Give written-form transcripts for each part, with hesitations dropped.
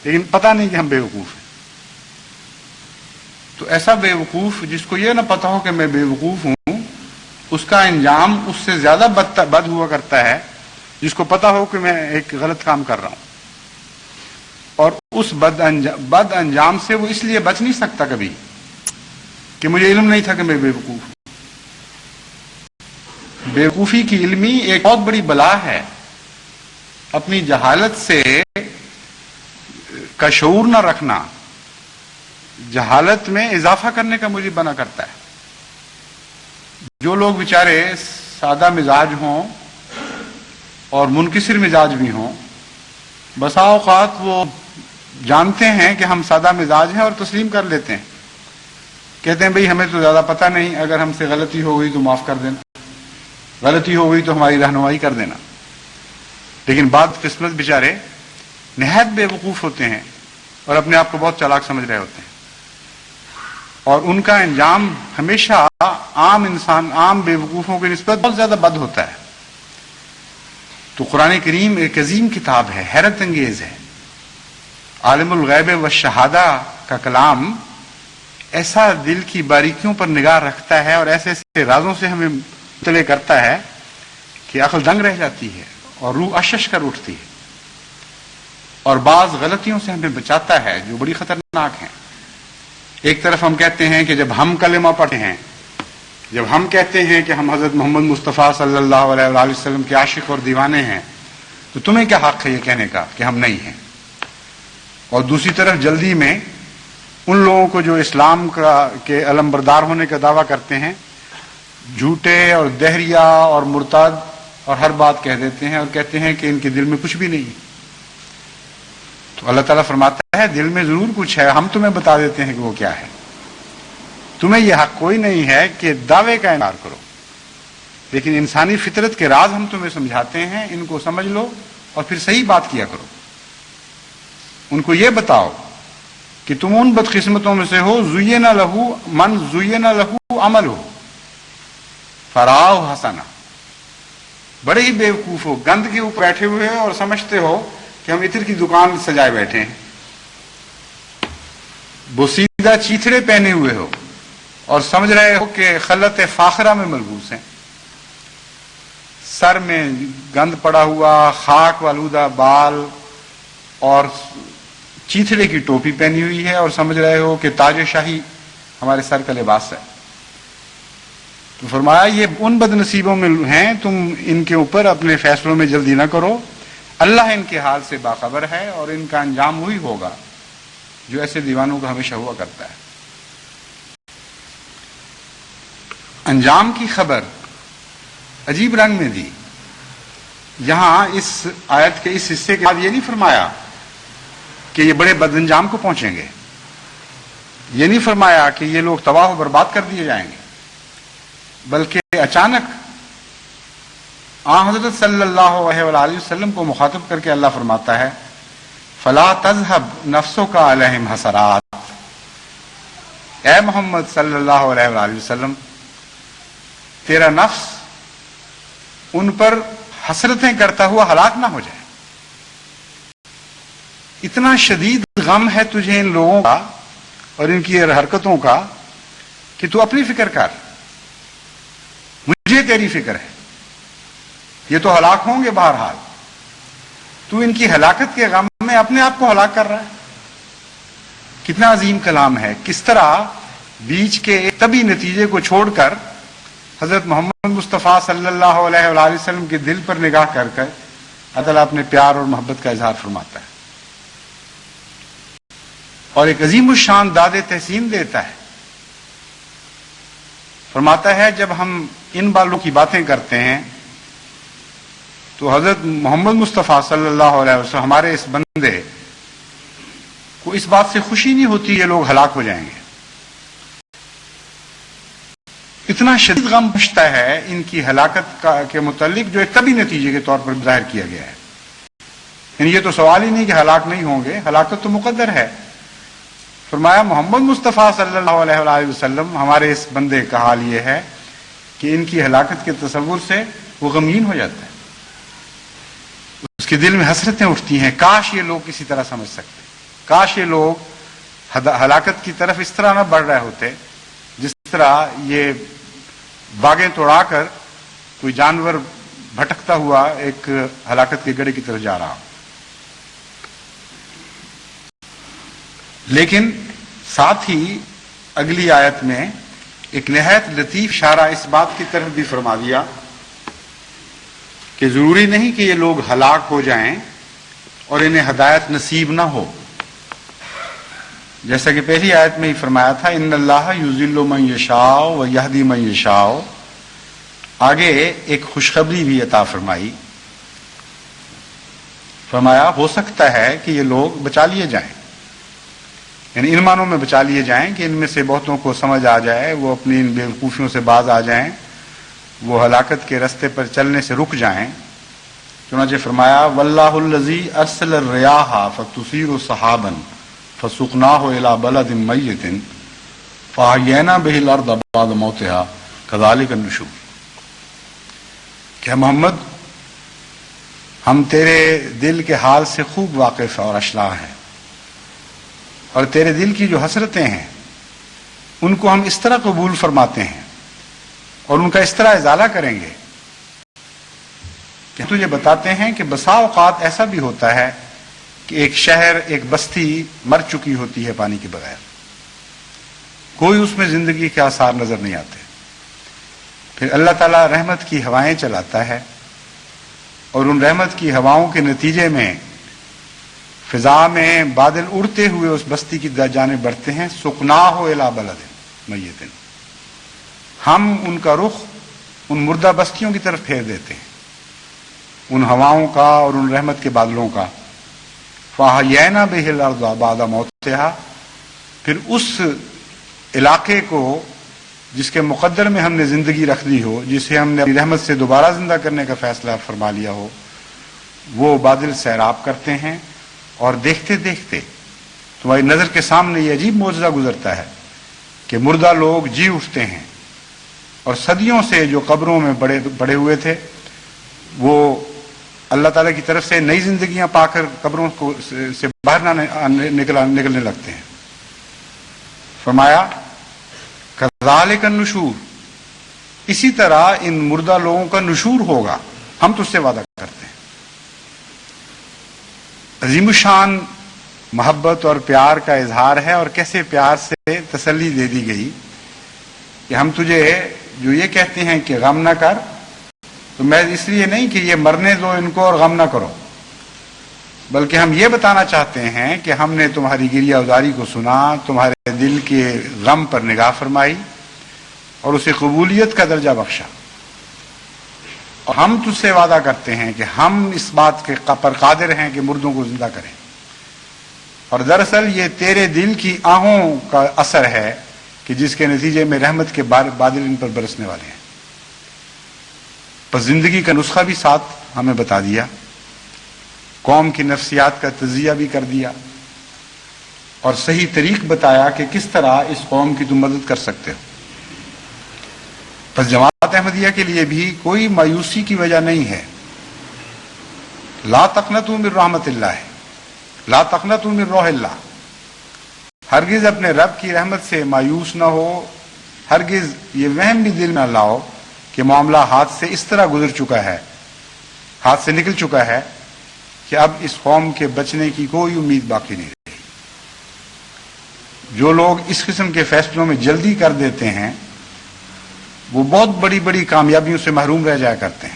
لیکن پتہ نہیں کہ ہم بیوقوف ہیں. تو ایسا بیوقوف جس کو یہ نہ پتا ہو کہ میں بیوقوف ہوں، اس کا انجام اس سے زیادہ بد ہوا کرتا ہے جس کو پتا ہو کہ میں ایک غلط کام کر رہا ہوں. اور اس بد انجام سے وہ اس لیے بچ نہیں سکتا کبھی کہ مجھے علم نہیں تھا کہ میں بیوقوف ہوں. بیوقوفی کی علمی ایک بہت بڑی بلا ہے. اپنی جہالت سے کا شعور نہ رکھنا جہالت میں اضافہ کرنے کا مجھے بنا کرتا ہے. جو لوگ بیچارے سادہ مزاج ہوں اور منکسر مزاج بھی ہوں، بسا اوقات وہ جانتے ہیں کہ ہم سادہ مزاج ہیں اور تسلیم کر لیتے ہیں، کہتے ہیں بھئی ہمیں تو زیادہ پتہ نہیں، اگر ہم سے غلطی ہو گئی تو معاف کر دینا، غلطی ہو گئی تو ہماری رہنمائی کر دینا. لیکن بعض قسمت بیچارے نہایت بے وقوف ہوتے ہیں اور اپنے آپ کو بہت چالاک سمجھ رہے ہوتے ہیں، اور ان کا انجام ہمیشہ عام بے وقوفوں کی نسبت بہت زیادہ بد ہوتا ہے. تو قرآن کریم ایک عظیم کتاب ہے، حیرت انگیز ہے. عالم الغیب والشہادہ کا کلام ایسا دل کی باریکیوں پر نگاہ رکھتا ہے اور ایسے ایسے رازوں سے ہمیں مطلع کرتا ہے کہ عقل دنگ رہ جاتی ہے اور روح اشش کر اٹھتی ہے، اور بعض غلطیوں سے ہمیں بچاتا ہے جو بڑی خطرناک ہیں. ایک طرف ہم کہتے ہیں کہ جب ہم کلمہ پڑھتے ہیں، جب ہم کہتے ہیں کہ ہم حضرت محمد مصطفیٰ صلی اللہ علیہ وآلہ وسلم کے عاشق اور دیوانے ہیں، تو تمہیں کیا حق ہے یہ کہنے کا کہ ہم نہیں ہیں. اور دوسری طرف جلدی میں ان لوگوں کو جو اسلام کے علم بردار ہونے کا دعویٰ کرتے ہیں، جھوٹے اور دہریہ اور مرتد اور ہر بات کہہ دیتے ہیں اور کہتے ہیں کہ ان کے دل میں کچھ بھی نہیں. تو اللہ تعالیٰ فرماتا ہے دل میں ضرور کچھ ہے، ہم تمہیں بتا دیتے ہیں کہ وہ کیا ہے. تمہیں یہ حق کوئی نہیں ہے کہ دعوے کا انکار کرو، لیکن انسانی فطرت کے راز ہم تمہیں سمجھاتے ہیں، ان کو سمجھ لو اور پھر صحیح بات کیا کرو. ان کو یہ بتاؤ کہ تم ان بدقسمتوں میں سے ہو زین لہو من زین لہو عملہ فراہ حسنا. بڑے ہی بیوقوف ہو، گند کے اوپر بیٹھے ہوئے اور سمجھتے ہو کہ ہم عطر کی دکان سجائے بیٹھے ہیں. بوسیدہ چیتھڑے پہنے ہوئے ہو اور سمجھ رہے ہو کہ خلط فاخرہ میں ملبوس ہیں. سر میں گند پڑا ہوا، خاک آلودہ بال اور چیتھڑے کی ٹوپی پہنی ہوئی ہے اور سمجھ رہے ہو کہ تاج شاہی ہمارے سر کا لباس ہے. تو فرمایا یہ ان بد نصیبوں میں ہیں، تم ان کے اوپر اپنے فیصلوں میں جلدی نہ کرو. اللہ ان کے حال سے باخبر ہے اور ان کا انجام وہی ہوگا جو ایسے دیوانوں کا ہمیشہ ہوا کرتا ہے. انجام کی خبر عجیب رنگ میں دی. یہاں اس آیت کے اس حصے کے بعد یہ نہیں فرمایا کہ یہ بڑے بد انجام کو پہنچیں گے، یہ نہیں فرمایا کہ یہ لوگ تباہ و برباد کر دیے جائیں گے، بلکہ اچانک حضرت صلی اللہ علیہ وآلہ وسلم کو مخاطب کر کے اللہ فرماتا ہے فلا تذهب نفسك علیہم حسرات. اے محمد صلی اللہ علیہ وآلہ وسلم، تیرا نفس ان پر حسرتیں کرتا ہوا ہلاک نہ ہو جائے. اتنا شدید غم ہے تجھے ان لوگوں کا اور ان کی حرکتوں کا کہ تو اپنی فکر کر، مجھے تیری فکر ہے. یہ تو ہلاک ہوں گے بہرحال، تو ان کی ہلاکت کے غم میں اپنے آپ کو ہلاک کر رہا ہے. کتنا عظیم کلام ہے. کس طرح بیچ کے طبی نتیجے کو چھوڑ کر حضرت محمد مصطفیٰ صلی اللہ علیہ وآلہ وسلم کے دل پر نگاہ کر کر اللہ تعالیٰ اپنے پیار اور محبت کا اظہار فرماتا ہے اور ایک عظیم الشان داد تحسین دیتا ہے. فرماتا ہے جب ہم ان بالوں کی باتیں کرتے ہیں تو حضرت محمد مصطفیٰ صلی اللہ علیہ وسلم ہمارے اس بندے کو اس بات سے خوشی نہیں ہوتی یہ لوگ ہلاک ہو جائیں گے. اتنا شدید غم پہنچتا ہے ان کی ہلاکت کے متعلق جو ایک طبی نتیجے کے طور پر ظاہر کیا گیا ہے. یعنی یہ تو سوال ہی نہیں کہ ہلاک نہیں ہوں گے، ہلاکت تو مقدر ہے. فرمایا محمد مصطفیٰ صلی اللہ علیہ وآلہ وسلم ہمارے اس بندے کا حال یہ ہے کہ ان کی ہلاکت کے تصور سے وہ غمگین ہو جاتا ہے، اس کے دل میں حسرتیں اٹھتی ہیں، کاش یہ لوگ کسی طرح سمجھ سکتے. کاش یہ لوگ ہلاکت کی طرف اس طرح نہ بڑھ رہے ہوتے جس طرح یہ باغیں توڑا کر کوئی جانور بھٹکتا ہوا ایک ہلاکت کے گڑھے کی طرف جا رہا. لیکن ساتھ ہی اگلی آیت میں ایک نہایت لطیف اشارہ اس بات کی طرف بھی فرما دیا کہ ضروری نہیں کہ یہ لوگ ہلاک ہو جائیں اور انہیں ہدایت نصیب نہ ہو. جیسا کہ پہلی آیت میں ہی فرمایا تھا ان اللہ یضل من یشاء و یہدی من یشاء. آگے ایک خوشخبری بھی عطا فرمائی. فرمایا ہو سکتا ہے کہ یہ لوگ بچا لیے جائیں، یعنی ان معنوں میں بچا لیے جائیں کہ ان میں سے بہتوں کو سمجھ آ جائے، وہ اپنی ان بیوقوفیوں سے باز آ جائیں، وہ ہلاکت کے رستے پر چلنے سے رک جائیں. چنانچہ فرمایا واللہ الذی ارسل الریاح فتثیر سحابا فسقناہ الی بلد میت فاحیینا بہ الارض بعد موتہا کذالک النشور. کہ محمد ہم تیرے دل کے حال سے خوب واقف اور اشنا ہیں، اور تیرے دل کی جو حسرتیں ہیں ان کو ہم اس طرح قبول فرماتے ہیں اور ان کا اس طرح ازالہ کریں گے کہ تجھے بتاتے ہیں کہ بسا اوقات ایسا بھی ہوتا ہے کہ ایک شہر، ایک بستی مر چکی ہوتی ہے پانی کے بغیر، کوئی اس میں زندگی کے آثار نظر نہیں آتے. پھر اللہ تعالیٰ رحمت کی ہوائیں چلاتا ہے اور ان رحمت کی ہواؤں کے نتیجے میں فضا میں بادل اڑتے ہوئے اس بستی کی جانب بڑھتے ہیں. سقناہ الی بلد میت، ہم ان کا رخ ان مردہ بستیوں کی طرف پھیر دیتے ہیں، ان ہواؤں کا اور ان رحمت کے بادلوں کا. فاحیینا بہ الارض بعد موتہا، پھر اس علاقے کو جس کے مقدر میں ہم نے زندگی رکھ دی ہو، جسے ہم نے اپنی رحمت سے دوبارہ زندہ کرنے کا فیصلہ فرما لیا ہو، وہ بادل سیراب کرتے ہیں اور دیکھتے دیکھتے تمہاری نظر کے سامنے یہ عجیب معجزہ گزرتا ہے کہ مردہ لوگ جی اٹھتے ہیں اور صدیوں سے جو قبروں میں بڑے ہوئے تھے وہ اللہ تعالیٰ کی طرف سے نئی زندگیاں پا کر قبروں کو سے باہر نکلنے لگتے ہیں. فرمایا کذالک النشور، اسی طرح ان مردہ لوگوں کا نشور ہوگا، ہم تو اس سے وعدہ کرتے ہیں. عظیم الشان محبت اور پیار کا اظہار ہے، اور کیسے پیار سے تسلی دے دی گئی کہ ہم تجھے جو یہ کہتے ہیں کہ غم نہ کر، تو میں اس لیے نہیں کہ یہ مرنے دو ان کو اور غم نہ کرو، بلکہ ہم یہ بتانا چاہتے ہیں کہ ہم نے تمہاری گریہ ازاری کو سنا، تمہارے دل کے غم پر نگاہ فرمائی اور اسے قبولیت کا درجہ بخشا، اور ہم تجھ سے وعدہ کرتے ہیں کہ ہم اس بات کے پر قادر ہیں کہ مردوں کو زندہ کریں. اور دراصل یہ تیرے دل کی آہوں کا اثر ہے کہ جس کے نتیجے میں رحمت کے بادل ان پر برسنے والے ہیں. پس زندگی کا نسخہ بھی ساتھ ہمیں بتا دیا، قوم کی نفسیات کا تجزیہ بھی کر دیا، اور صحیح طریق بتایا کہ کس طرح اس قوم کی تم مدد کر سکتے ہو. پس جماعت احمدیہ کے لیے بھی کوئی مایوسی کی وجہ نہیں ہے. لا تقنطوا من رحمت اللہ، لا تقنطوا من روح اللہ. ہرگز اپنے رب کی رحمت سے مایوس نہ ہو، ہرگز یہ وہم بھی دل نہ لاؤ کہ معاملہ ہاتھ سے اس طرح گزر چکا ہے، ہاتھ سے نکل چکا ہے کہ اب اس قوم کے بچنے کی کوئی امید باقی نہیں رہی. جو لوگ اس قسم کے فیصلوں میں جلدی کر دیتے ہیں وہ بہت بڑی بڑی کامیابیوں سے محروم رہ جایا کرتے ہیں.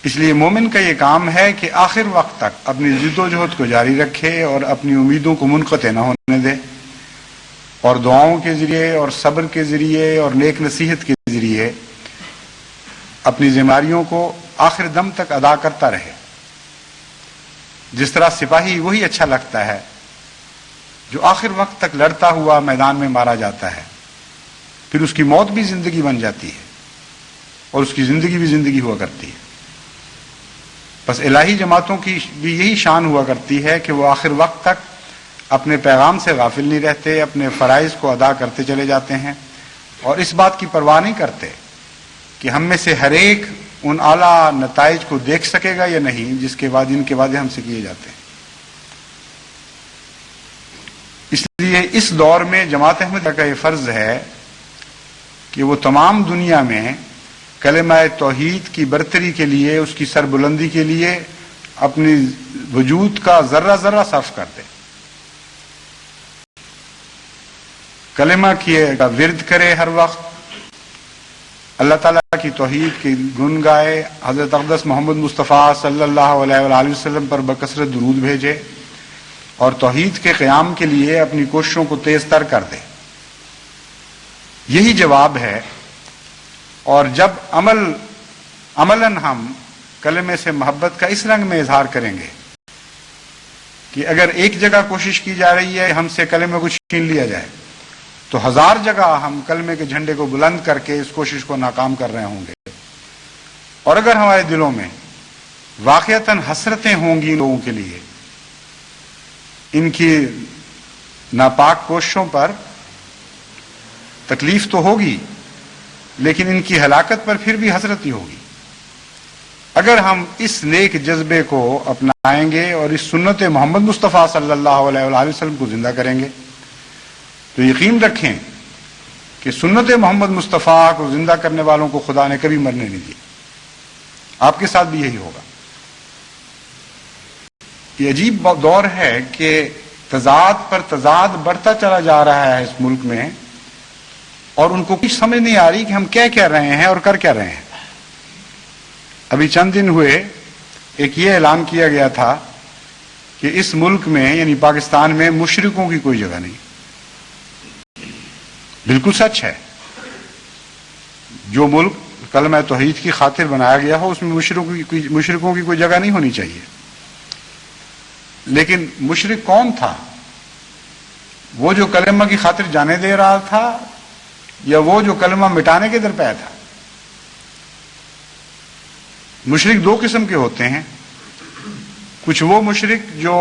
اس لیے مومن کا یہ کام ہے کہ آخر وقت تک اپنی جد و جہد کو جاری رکھے اور اپنی امیدوں کو منقطع نہ ہونے دے، اور دعاؤں کے ذریعے اور صبر کے ذریعے اور نیک نصیحت کے ذریعے اپنی ذمہ داریوں کو آخر دم تک ادا کرتا رہے. جس طرح سپاہی وہی اچھا لگتا ہے جو آخر وقت تک لڑتا ہوا میدان میں مارا جاتا ہے، پھر اس کی موت بھی زندگی بن جاتی ہے اور اس کی زندگی بھی زندگی ہوا کرتی ہے. بس الہی جماعتوں کی بھی یہی شان ہوا کرتی ہے کہ وہ آخر وقت تک اپنے پیغام سے غافل نہیں رہتے، اپنے فرائض کو ادا کرتے چلے جاتے ہیں، اور اس بات کی پرواہ نہیں کرتے کہ ہم میں سے ہر ایک ان اعلیٰ نتائج کو دیکھ سکے گا یا نہیں جس کے بعد ان کے وعدے ہم سے کیے جاتے ہیں. اس لیے اس دور میں جماعت احمدیہ کا یہ فرض ہے کہ وہ تمام دنیا میں کلمہ توحید کی برتری کے لیے، اس کی سربلندی کے لیے اپنی وجود کا ذرہ ذرہ صرف کر دے، کلمہ کا ورد کرے، ہر وقت اللہ تعالیٰ کی توحید کی گن گائے، حضرت اقدس محمد مصطفیٰ صلی اللہ علیہ وآلہ وسلم پر بکثرت درود بھیجے اور توحید کے قیام کے لیے اپنی کوششوں کو تیز تر کر دے۔ یہی جواب ہے۔ اور جب عملاً ہم کلمے سے محبت کا اس رنگ میں اظہار کریں گے کہ اگر ایک جگہ کوشش کی جا رہی ہے ہم سے کلمے کو چھین لیا جائے، تو 1000 جگہ ہم کلمے کے جھنڈے کو بلند کر کے اس کوشش کو ناکام کر رہے ہوں گے۔ اور اگر ہمارے دلوں میں واقعتاً حسرتیں ہوں گی لوگوں کے لیے، ان کی ناپاک کوششوں پر تکلیف تو ہوگی، لیکن ان کی ہلاکت پر پھر بھی حسرت ہی ہوگی۔ اگر ہم اس نیک جذبے کو اپنائیں گے اور اس سنت محمد مصطفیٰ صلی اللہ علیہ وآلہ وسلم کو زندہ کریں گے، تو یقین رکھیں کہ سنت محمد مصطفیٰ کو زندہ کرنے والوں کو خدا نے کبھی مرنے نہیں دیا۔ آپ کے ساتھ بھی یہی ہوگا۔ یہ عجیب دور ہے کہ تضاد پر تضاد بڑھتا چلا جا رہا ہے اس ملک میں، اور ان کو کچھ سمجھ نہیں آ رہی کہ ہم کیا کہہ رہے ہیں اور کر کیا رہے ہیں۔ ابھی چند دن ہوئے ایک یہ اعلان کیا گیا تھا کہ اس ملک میں یعنی پاکستان میں مشرکوں کی کوئی جگہ نہیں۔ بالکل سچ ہے۔ جو ملک کلمہ توحید کی خاطر بنایا گیا ہو اس میں مشرکوں کی کوئی جگہ نہیں ہونی چاہیے۔ لیکن مشرک کون تھا؟ وہ جو کلمہ کی خاطر جانے دے رہا تھا، یا وہ جو کلمہ مٹانے کے درپے تھا؟ مشرک دو قسم کے ہوتے ہیں۔ کچھ وہ مشرک جو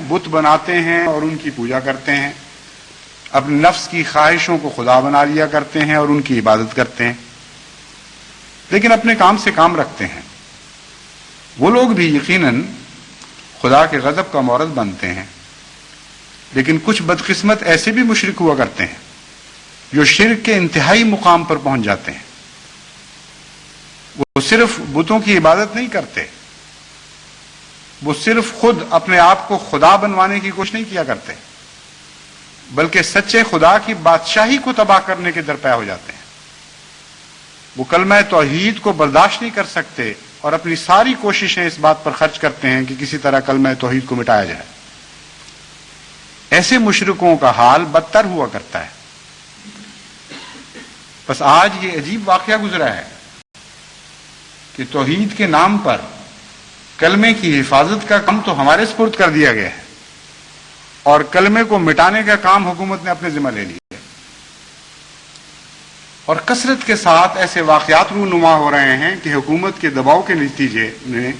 بت بناتے ہیں اور ان کی پوجا کرتے ہیں، اپنے نفس کی خواہشوں کو خدا بنا لیا کرتے ہیں اور ان کی عبادت کرتے ہیں، لیکن اپنے کام سے کام رکھتے ہیں۔ وہ لوگ بھی یقیناً خدا کے غضب کا مورد بنتے ہیں، لیکن کچھ بدقسمت ایسے بھی مشرک ہوا کرتے ہیں جو شرک کے انتہائی مقام پر پہنچ جاتے ہیں۔ وہ صرف بتوں کی عبادت نہیں کرتے، وہ صرف خود اپنے آپ کو خدا بنوانے کی کوشش نہیں کیا کرتے، بلکہ سچے خدا کی بادشاہی کو تباہ کرنے کے درپے ہو جاتے ہیں۔ وہ کلمہ توحید کو برداشت نہیں کر سکتے اور اپنی ساری کوششیں اس بات پر خرچ کرتے ہیں کہ کسی طرح کلمہ توحید کو مٹایا جائے۔ ایسے مشرکوں کا حال بدتر ہوا کرتا ہے۔ بس آج یہ عجیب واقعہ گزرا ہے کہ توحید کے نام پر کلمے کی حفاظت کا کام تو ہمارے سپرد کر دیا گیا ہے، اور کلمے کو مٹانے کا کام حکومت نے اپنے ذمہ لے لیا ہے۔ اور کثرت کے ساتھ ایسے واقعات رونما ہو رہے ہیں کہ حکومت کے دباؤ کے نتیجے میں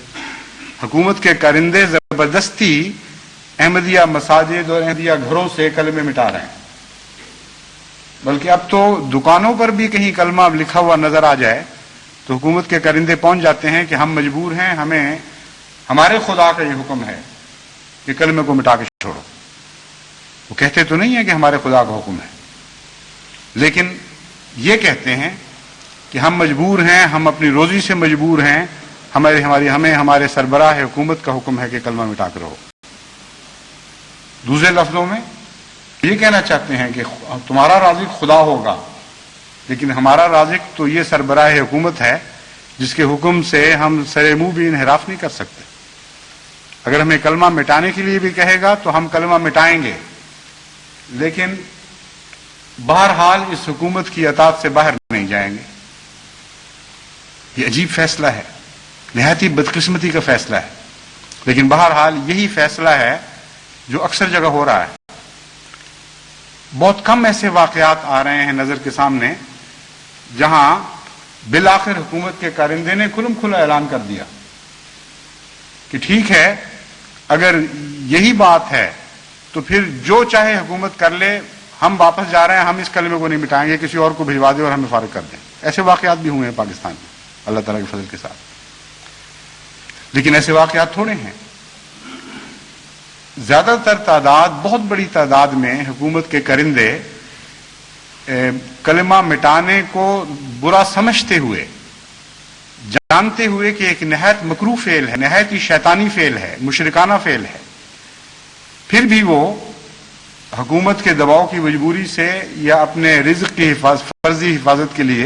حکومت کے کارندے زبردستی احمدیہ مساجد اور احمدیہ گھروں سے کلمے مٹا رہے ہیں، بلکہ اب تو دکانوں پر بھی کہیں کلمہ لکھا ہوا نظر آ جائے تو حکومت کے کارندے پہنچ جاتے ہیں کہ ہم مجبور ہیں، ہمیں ہمارے خدا کا یہ حکم ہے کہ کلمے کو مٹا کے چھوڑو۔ وہ کہتے تو نہیں ہیں کہ ہمارے خدا کا حکم ہے، لیکن یہ کہتے ہیں کہ ہم مجبور ہیں، ہم اپنی روزی سے مجبور ہیں، ہمیں ہمارے سربراہ حکومت کا حکم ہے کہ کلمہ مٹا کر رہو۔ دوسرے لفظوں میں یہ کہنا چاہتے ہیں کہ تمہارا رازق خدا ہوگا، لیکن ہمارا رازق تو یہ سربراہ حکومت ہے جس کے حکم سے ہم سر منہ بھی انحراف نہیں کر سکتے۔ اگر ہمیں کلمہ مٹانے کے لیے بھی کہے گا تو ہم کلمہ مٹائیں گے، لیکن بہرحال اس حکومت کی اطاعت سے باہر نہیں جائیں گے۔ یہ عجیب فیصلہ ہے، نہایت ہی بدقسمتی کا فیصلہ ہے، لیکن بہرحال یہی فیصلہ ہے جو اکثر جگہ ہو رہا ہے۔ بہت کم ایسے واقعات آ رہے ہیں نظر کے سامنے جہاں بالآخر حکومت کے کارندے نے کھلم کھلا اعلان کر دیا کہ ٹھیک ہے، اگر یہی بات ہے تو پھر جو چاہے حکومت کر لے، ہم واپس جا رہے ہیں، ہم اس کلمے کو نہیں مٹائیں گے، کسی اور کو بھجوا دیں اور ہمیں فارغ کر دیں۔ ایسے واقعات بھی ہوئے ہیں پاکستان میں اللہ تعالیٰ کے فضل کے ساتھ، لیکن ایسے واقعات تھوڑے ہیں۔ زیادہ تر تعداد، بہت بڑی تعداد میں حکومت کے کرندے کلمہ مٹانے کو برا سمجھتے ہوئے، جانتے ہوئے کہ ایک نہایت مکروہ فعل ہے، نہایت ہی شیطانی فعل ہے، مشرکانہ فعل ہے، پھر بھی وہ حکومت کے دباؤ کی مجبوری سے یا اپنے رزق کی فرضی حفاظت کے لیے